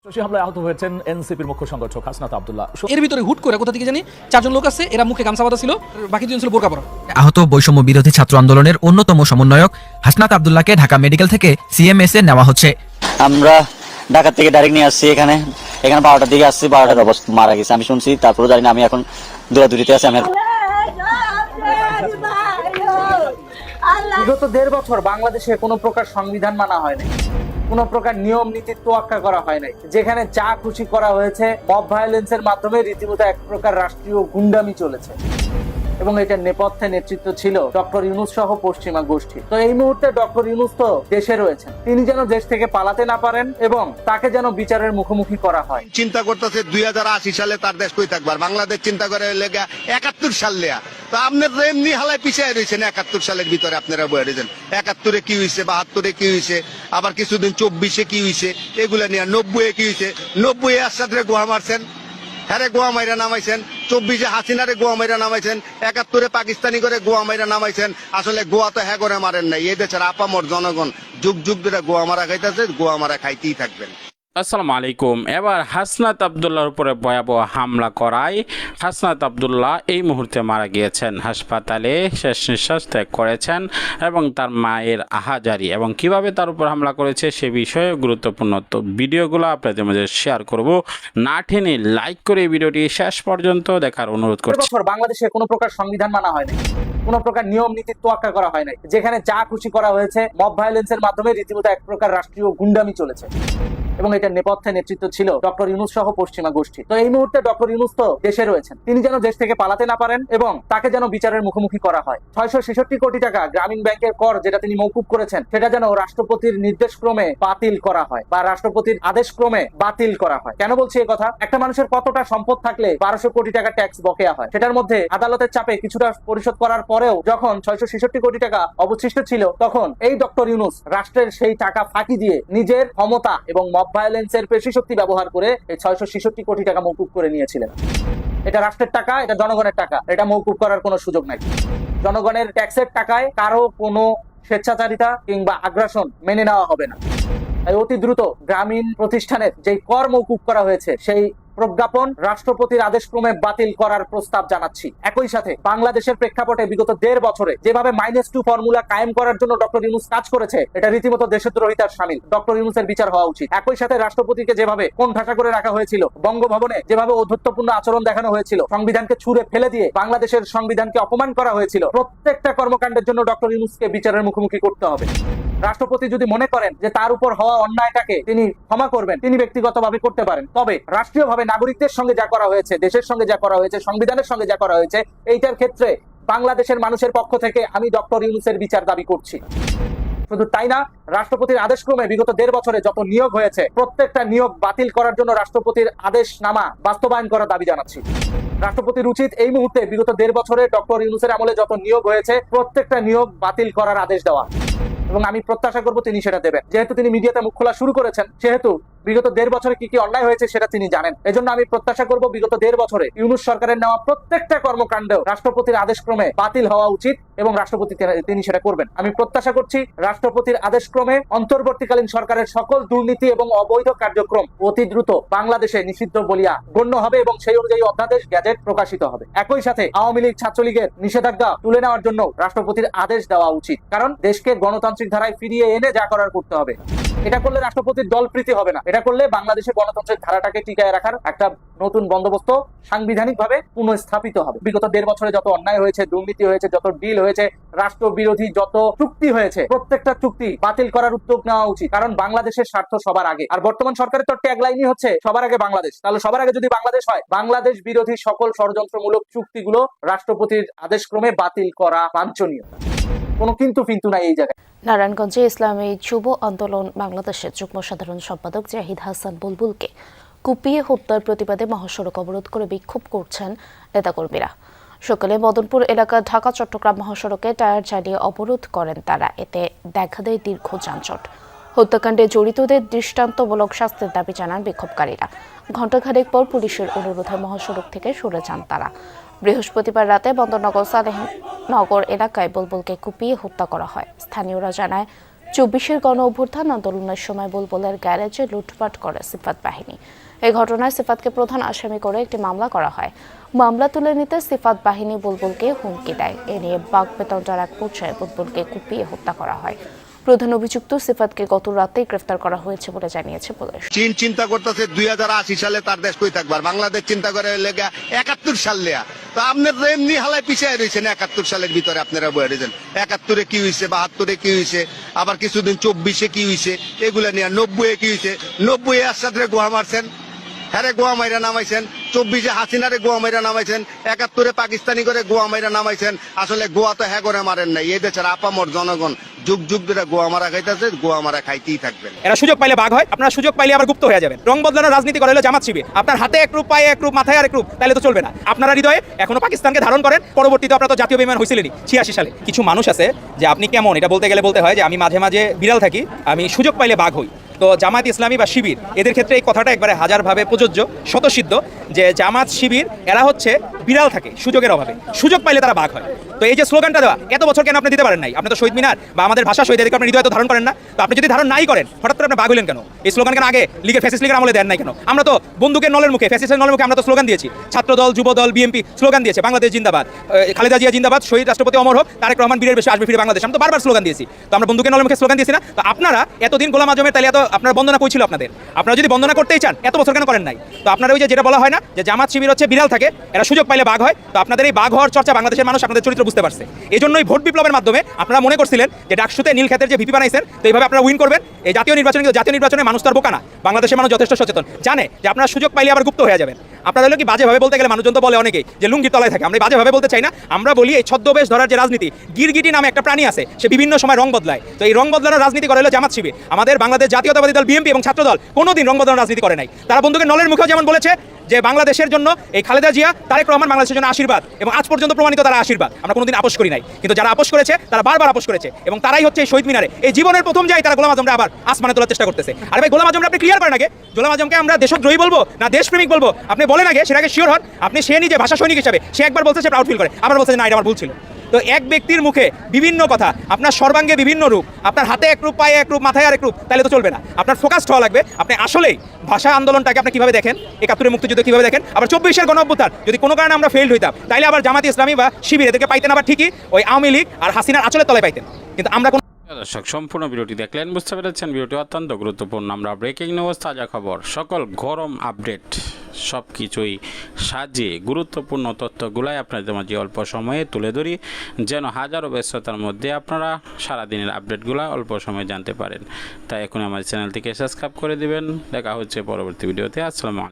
সন্ত্রাসী হামলায় আহত হয়েছেন এনসিপির মুখ্য সংগঠক হাসনাত আব্দুল্লাহ। এর ভিতরে হুট করে কোথা থেকে জানি চারজন লোক আছে, এরা মুখে গামছা বাঁধা ছিল, বাকি দুজন ছিল বোরকা পরা। আহত বৈষম্য বিরোধী ছাত্র আন্দোলনের অন্যতম সমন্বয়ক হাসনাত আব্দুল্লাহকে ঢাকা মেডিকেল থেকে সিএমএস এ নেওয়া হচ্ছে। আমরা ঢাকা থেকে ডাইরেক্ট নিয়ে আসছি এখানে 12টার দিকে আসছি, 12টার অবস্থা মারা গেছে আমি শুনছি, তারপরে জানি না, আমি এখন দৌড়াদৌড়িতে আছি। আমি বিগত 1.5 বছর বাংলাদেশে কোনো প্রকার সংবিধান মানা হয় নাই, কোনো প্রকার নিয়ম নীতি তোয়াক্কা করা হয় নাই, যেখানে যা খুশি করা হয়েছে মব ভায়োলেন্সের মাধ্যমে রীতিমতো এক প্রকার রাষ্ট্রীয় গুন্ডামি চলেছে এবং এটার নেপথ্যে নেতৃত্ব ছিল ডক্টর ইউনূস সহ পশ্চিমা গোষ্ঠী। তো এই মুহূর্তে ডক্টর ইউনূস তো দেশে রয়েছেন, তিনি যেন দেশ থেকে পালাতে না পারেন এবং তাকে যেন বিচারের মুখোমুখি করা হয়। চিন্তা করতেছে 2080 সালে তার দেশ কই থাকবার, বাংলাদেশ চিন্তা করে লেগা 71 সাল লেয়া। তো আপনার এমনি হালায় পিছিয়ে রয়েছেন 71 সালের ভিতরে, আপনারা বয়ে রয়েছেন 71-এ কি হয়েছে, 72-এ কি হয়েছে, আবার কিছুদিন 24-এ কি হয়েছে, এগুলা নিয়ে 90-এ কি হয়েছে। 90-এ আসাদরে গোয়া মারছেন, হ্যাঁ গোয়া মাইরা নামাইছেন, 24-এ হাসিনারে গোয়া মাইরা নামাইছেন, 71-এ পাকিস্তানি করে গোয়া মাইরা নামাইছেন। আসলে গোয়া তো হ্যাঁ করে মারেন নাই, এই দেশের আপামর জনগণ যুগ যুগ ধরে গোয়া মারা খাইতেছে, গোয়া মারা খাইতেই থাকবেন। আসসালামু আলাইকুম। এবার হাসনাত আব্দুল্লাহর উপরে ভয়াবহ হামলা করায় হাসনাত আব্দুল্লাহ এই মুহূর্তে মারা গিয়েছেন, হাসপাতালে শেষ নিঃশ্বাস ত্যাগ করেছেন এবং তার মায়ের আহাজারি এবং কিভাবে তার উপর হামলা করেছে সে বিষয়ে গুরুত্বপূর্ণ তো ভিডিওগুলো আপনাদের মাঝে শেয়ার করব। না টেনে লাইক করে এই ভিডিওটি শেষ পর্যন্ত দেখার অনুরোধ করছি। বাংলাদেশে কোনো প্রকার সংবিধান মানা হয় নাই, কোনো প্রকার নিয়ম নীতি তোয়াক্কা করা হয় নাই, যেখানে যা খুশি করা হয়েছে মব ভায়োলেন্সের মাধ্যমে রীতিমতো এক প্রকার রাষ্ট্রীয় গুন্ডামি চলেছে এবং এটার নেপথ্যে নেতৃত্ব ছিল ডক্টর ইউনূস সহ পশ্চিমা গোষ্ঠী। তো এই মুহূর্তে ডক্টর ইউনূস তো দেশে রয়েছেন, তিনি যেন দেশ থেকে পালাতে না পারেন এবং তাকে যেন বিচারের মুখোমুখি করা হয়। 666 কোটি টাকা গ্রামীণ ব্যাংকের কর যেটা তিনি মওকুফ করেছেন, সেটা যেন রাষ্ট্রপতির নির্দেশক্রমে বাতিল করা হয় বা রাষ্ট্রপতির আদেশক্রমে বাতিল করা হয়। কেন বলছি এই কথা? একটা মানুষের কতটা সম্পদ থাকলে 1200 কোটি টাকা ট্যাক্স বকেয়া হয়, সেটার মধ্যে আদালতের চাপে কিছুটা পরিশোধ করার পরেও যখন 666 কোটি টাকা অবশিষ্ট ছিল, তখন এই ডক্টর ইউনূস রাষ্ট্রের সেই টাকা ফাঁকি দিয়ে নিজের ক্ষমতা এবং মব ভায়োলেন্সের পেশি শক্তি ব্যবহার করে এই 666 কোটি টাকা মওকুফ করে নিয়েছিলেন। এটা রাষ্ট্রের টাকা, এটা জনগণের টাকা, এটা মওকুফ করার কোনো সুযোগ নাই। জনগণের ট্যাক্সের টাকায় কারো কোনো স্বেচ্ছাচারিতা কিংবা আগ্রাসন মেনে নেওয়া হবে না। তাই অতি দ্রুত গ্রামীণ প্রতিষ্ঠানের যে কর মওকুফ করা হয়েছে সেই প্রজ্ঞাপন রাষ্ট্রপতির আদেশক্রমে বাতিল করার প্রস্তাব জানাচ্ছি। একই সাথে বাংলাদেশের প্রেক্ষাপটে বিগত 1.5 বছরে যেভাবে -2 ফর্মুলা কায়েম করার জন্য ডক্টর ইউনূস কাজ করেছে, এটা রীতিমতো দেশদ্রোহিতার শামিল। ডক্টর ইউনূসের বিচার হওয়া উচিত। একই সাথে রাষ্ট্রপতিকে যেভাবে কোণঠাসা করে রাখা হয়েছিল, বঙ্গভবনে যেভাবে অধ্যত্বপূর্ণ আচরণ দেখানো হয়েছিল, সংবিধানকে ছুঁড়ে ফেলে দিয়ে বাংলাদেশের সংবিধানকে অপমান করা হয়েছিল, প্রত্যেকটা কর্মকাণ্ডের জন্য ডক্টর ইউনূসকে বিচারের মুখোমুখি করতে হবে। রাষ্ট্রপতি যদি মনে করেন যে তার উপর হওয়া অন্যায়টাকে তিনি ক্ষমা করবেন, তিনি ব্যক্তিগতভাবে করতে পারেন, তবে রাষ্ট্রীয়ভাবে নাগরিকদের সঙ্গে যা করা হয়েছে, দেশের সঙ্গে যা করা হয়েছে, সংবিধানের সঙ্গে যা করা হয়েছে, এইটার ক্ষেত্রে বাংলাদেশের মানুষের পক্ষ থেকে আমি ডক্টর ইউনূসের বিচার দাবি করছি। শুধু তাই না, রাষ্ট্রপতির আদেশক্রমে বিগত 1.5 বছরে যত নিয়োগ হয়েছে, প্রত্যেকটা নিয়োগ বাতিল করার জন্য রাষ্ট্রপতির আদেশনামা বাস্তবায়ন করার দাবি জানাচ্ছি। রাষ্ট্রপতির উচিত এই মুহূর্তে বিগত 1.5 বছরে ডক্টর ইউনূসের আমলে যত নিয়োগ হয়েছে, প্রত্যেকটা নিয়োগ বাতিল করার আদেশ দেওয়া এবং আমি প্রত্যাশা করব তিনি সেটা দেবেন। যেহেতু তিনি মিডিয়াতে মুখ খোলা শুরু করেছেন, সেহেতু বিগত 1.5 বছরে কি কি অন্যায় হয়েছে সেটা তিনি জানেন। এজন্য আমি প্রত্যাশা করব বিগত 1.5 বছরে ইউনূস সরকারের নেওয়া প্রত্যেকটা কর্মকাণ্ড রাষ্ট্রপতির আদেশক্রমে বাতিল হওয়া উচিত এবং রাষ্ট্রপতি তিনি সেটা করবেন। আমি প্রত্যাশা করছি রাষ্ট্রপতির আদেশক্রমে অন্তর্বর্তীকালীন সরকারের সকল দুর্নীতি এবং অবৈধ কার্যক্রম অতি দ্রুত বাংলাদেশে নিষিদ্ধ বলিয়া গণ্য হবে এবং সেই অনুযায়ী অধ্যাদেশ গ্যাজেট প্রকাশিত হবে। একই সাথে আওয়ামী লীগ ছাত্রলীগের নিষেধাজ্ঞা তুলে নেওয়ার জন্য রাষ্ট্রপতির আদেশ দেওয়া উচিত, কারণ দেশকে গণতান্ত্রিক ধারায় ফিরিয়ে এনে যা করার করতে হবে। এটা করলে রাষ্ট্রপতির দলপ্রীতি হবে না, এটা করলে বাংলাদেশের গণতন্ত্রের ধারাটাকে টিকায় রাখার একটা নতুন বন্দোবস্ত সাংবিধানিকভাবে পুনঃস্থাপিত হবে। বিগত 1.5 বছরে যত অন্যায় হয়েছে, দুর্নীতি হয়েছে, যত ডিল হয়েছে, রাষ্ট্রবিরোধী যত চুক্তি হয়েছে, প্রত্যেকটা চুক্তি বাতিল করার উদ্যোগ নেওয়া উচিত, কারণ বাংলাদেশের স্বার্থ সবার আগে। আর বর্তমান সরকারের তো ট্যাগলাইনই হচ্ছে সবার আগে বাংলাদেশ। তাহলে সবার আগে যদি বাংলাদেশ হয়, বাংলাদেশ বিরোধী সকল ষড়যন্ত্রমূলক চুক্তিগুলো রাষ্ট্রপতির আদেশক্রমে বাতিল করা বাঞ্ছনীয়। কোনো কিন্তু নাই এই জায়গায়। নারায়ণগঞ্জে ইসলামী যুব আন্দোলন বাংলাদেশের যুগ্ম সাধারণ সম্পাদক জাহিদ হাসান বুলবুলকে কুপিয়ে হত্যার প্রতিবাদে মহাসড়ক অবরোধ করে বিক্ষোভ করছেন নেতাকর্মীরা। সকালে মদনপুর এলাকার ঢাকা চট্টগ্রাম মহাসড়কে টায়ার জ্বালিয়ে অবরোধ করেন তারা। এতে দেখা দেয় দীর্ঘ যানজট। হত্যাকাণ্ডে জড়িতদের দৃষ্টান্তমূলক শাস্তির দাবি জানান বিক্ষোভকারীরা। ঘণ্টাখানেক পর পুলিশের অনুরোধে মহাসড়ক থেকে সরে যান তারা। বৃহস্পতিবার রাতে বন্দরনগর সালেহনগর এলাকায় বুলবুলকে কুপিয়ে হত্যা করা হয়। স্থানীয়রা জানায় চব্বিশের গণ অভ্যুত্থান আন্দোলনের সময় বুলবুলের গ্যারেজে লুটপাট করে সিফাত বাহিনী। এই ঘটনায় সিফাতকে প্রধান আসামি করে একটি মামলা করা হয়। মামলা তুলে নিতে সিফাত বাহিনী বুলবুলকে হুমকি দেয়। এ নিয়ে বাকবিতণ্ডার এক পর্যায়ে বুলবুলকে কুপিয়ে হত্যা করা হয়। প্রধান অভিযুক্ত সিফাতকে গত রাতেই গ্রেফতার করা হয়েছে বলে জানিয়েছে পুলিশ। চীন চিন্তা করতেছে 2080 সালে তার দেশ কই থাকবার, বাংলাদেশ চিন্তা করে লেগা 71 সাল লেয়া। তো আপনার এমনি হালায় পিছিয়ে রয়েছেন 71 সালের ভিতরে আপনারা বয়ে রয়েছেন। 71-এ কি হয়েছে, 72-এ কি হয়েছে, আবার কিছুদিন 24-এ কি হয়েছে, এগুলা নিয়ে 90-এ কি হয়েছে। 90-এ আসাদরে গোয়া মারছেন, হ্যাঁ গোয়া মাইরা নামাইছেন। 24-এ হাসিনারে গোয়া মাইরা নামাইছেন। 71-এ পাকিস্তানি করে গোয়া মাইরা নামাইছেন। আসলে গোয়া তো হ্যাঁ করে মারেন নাই, এই দেশের আপামর জনগণ যুগ যুগ ধরে গোয়া মারা খাইতেছে, গোয়া মারা খাইতেই থাকবেন। এরা সুযোগ পাইলে বাঘ হয়, আপনারা সুযোগ পাইলে আবার গুপ্ত হয়ে যাবেন। রং বদলানোর রাজনীতি করে হলো জামাত শিবির। আপনার হাতে এক রূপ, পায়ে এক রূপ, মাথায় আরেক রূপ, তাহলে তো চলবে না। আপনারা হৃদয়ে এখনো পাকিস্তানকে ধারণ করেন। পরবর্তীতে আপনারা তো জাতীয় বিমান হয়েছিলেনই 86 সালে। কিছু মানুষ আছে যে আপনি কেমন এটা বলতে গেলে বলতে হয় যে আমি মাঝে মাঝে বিড়াল থাকি, আমি সুযোগ পাইলে বাঘ হই। তো জামাত ইসলামী বা শিবির এদের ক্ষেত্রে এই কথাটা একবারে হাজারভাবে প্রযোজ্য, স্বতঃসিদ্ধ যে জামাত শিবির এরা হচ্ছে বিড়াল থাকে সুযোগের অভাবে, সুযোগ পাইলে তারা বাঘ হয়। তো এই যে স্লোগানটা দেওয়া এত বছর কেন আপনি দিতে পারেন নাই? আপনি তো শহীদ মিনার বা আমাদের ভাষা শহীদ এদেরকে আপনি হৃদয় তো ধারণ করেন না। তো আপনি যদি ধারণ নাই করেন, হঠাৎ করে আপনি বাঘ হলেন কেন? এই স্লোগান কেন আগে লীগের ফ্যাসিস্ট লীগের আমলে দেন নাই কেন? আমরা তো বন্দুকের নলের মুখে, ফ্যাসিস্টের নলের মুখে আমরা তো স্লোগান দিয়েছি। ছাত্র দল, যুব দল, বিএনপি স্লোগান দিয়েছে বাংলাদেশ জিন্দাবাদ, খালেদা জিয়া জিন্দাবাদ, শহীদ রাষ্ট্রপতি অমর হোক, তারেক রহমান বীরের বেশে আসবে ফিরে বাংলাদেশ। আমরা তো বারবার স্লোগান দিয়েছি। তো আমরা বন্দুকের নলের মুখে স্লোগান দিয়েছি না? তো আপনারা এতদিন গোলাম আজমের তাহলে এত আপনার বন্দনা কইছিল আপনাদের? আপনারা যদি বন্দনা করতেই চান এত বছর কেন করেন নাই? তো আপনারা ওই যে যেটা বলা হয় না যে জামাত শিবির হচ্ছে বিড়াল থাকে, এরা সুযোগ পাইলে বাঘ হয়। তো আপনাদের এই বাঘ হওয়ার চর্চা বাংলাদেশের মানুষ আপনাদের চরিত্র বুঝতে পারছে। এই জন্যই ভোট বিপ্লবের মাধ্যমে আপনারা মনে করছিলেন যে ডাকসুতে নীলক্ষেতের যে ভিপি বানাইছেন, তো এইভাবে আপনারা উইন করবেন। এই জাতীয় নির্বাচনে মানুষ তার বোকা না, বাংলাদেশের মানুষ যথেষ্ট সচেতন, জানে যে আপনারা সুযোগ পাইলে আবার গুপ্ত হয়ে যাবেন। আপনারা হলো কি বাজেভাবে বলতে গেলে মানুষজন তো বলে অনেকেই যে লুঙ্গির তলায় থাকে, আমরা বাজেভাবে বলতে চাই না। আমরা বলি এই ছদ্মবেশ ধরার যে রাজনীতি, গিরগিটি নামে একটা প্রাণী আছে, সে বিভিন্ন সময় রং বদলায়। তো এই রং বদলানোর রাজনীতি করে হলো জামাত শিবির। আমাদের বাংলাদেশ জাতীয়তাবাদী দল বিএনপি এবং ছাত্রদল কোনোদিন রং বদলানোর রাজনীতি করে নাই। তারা বন্দুকের নলের মুখেও যেমন বলেছে যে বাংলাদেশের জন্য এই খালেদা জিয়া, তারেক রহমান বাংলাদেশের জন্য আশীর্বাদ, এবং আজ পর্যন্ত প্রমাণিত তারা আশীর্বাদ। আমরা কোনোদিন আপোষ করি নাই, কিন্তু যারা আপোষ করেছে তারা বারবার আপোষ করেছে, এবং তারাই হচ্ছে এই শহীদ মিনারে এই জীবনের প্রথম যাই তারা গোলাম আজমরা আবার আসমানে তোলার চেষ্টা করতেছে। আর ভাই গোলাম আজমরা আপনি ক্লিয়ার করেন আগে, গোলাম আজমকে আমরা দেশদ্রোহী বলবো না দেশপ্রেমিক বলবো আপনি বলেন আগে, সেটাকে শিওর হন। আপনি সে নিজে ভাষা সৈনিক হিসাবে সে একবার বলছে সে প্রাউড ফিল করে, আবার বলছে না এটা আমার ভুল ছিল। তো এক ব্যক্তির মুখে বিভিন্ন কথা, আপনার সর্বাঙ্গে বিভিন্ন রূপ, আপনার হাতে এক রূপ, পায়ে এক রূপ, মাথায় আরেক রূপ, তাহলে তো চলবে না। আপনার ফোকাসড হওয়া লাগবে। আপনি আসলেই ভাষা আন্দোলনটাকে আপনি কিভাবে দেখেন, 71-এর মুক্তিযুদ্ধ কিভাবে দেখেন, আবার 24-এর গণ অভ্যুত্থান যদি কোনো কারণে আমরা ফেইল্ড হইতাম, তাইলে আবার জামাত ইসলামী বা শিবির এদেরকে পাইতেন আবার ঠিকই ওই আওয়ামী লীগ আর হাসিনার আঁচলের তলায় পাইতেন। কিন্তু আমরা দর্শক সম্পূর্ণ ভিডিওটি দেখলেন, বুঝতে পেরেছেন ভিডিওটি অত্যন্ত গুরুত্বপূর্ণ। আমরা ব্রেকিং নিউজ, তাজা খবর, সকল গরম আপডেট সব কিছুই সাজিয়ে গুরুত্বপূর্ণ তথ্যগুলাই আপনাদের মাঝে অল্প সময়ে তুলে ধরি, যেন হাজারো ব্যস্ততার মধ্যে আপনারা সারাদিনের আপডেটগুলো অল্প সময়ে জানতে পারেন। তাই এখন আমার চ্যানেলটিকে সাবস্ক্রাইব করে দিবেন। দেখা হচ্ছে পরবর্তী ভিডিওতে। আসসালামু আলাইকুম।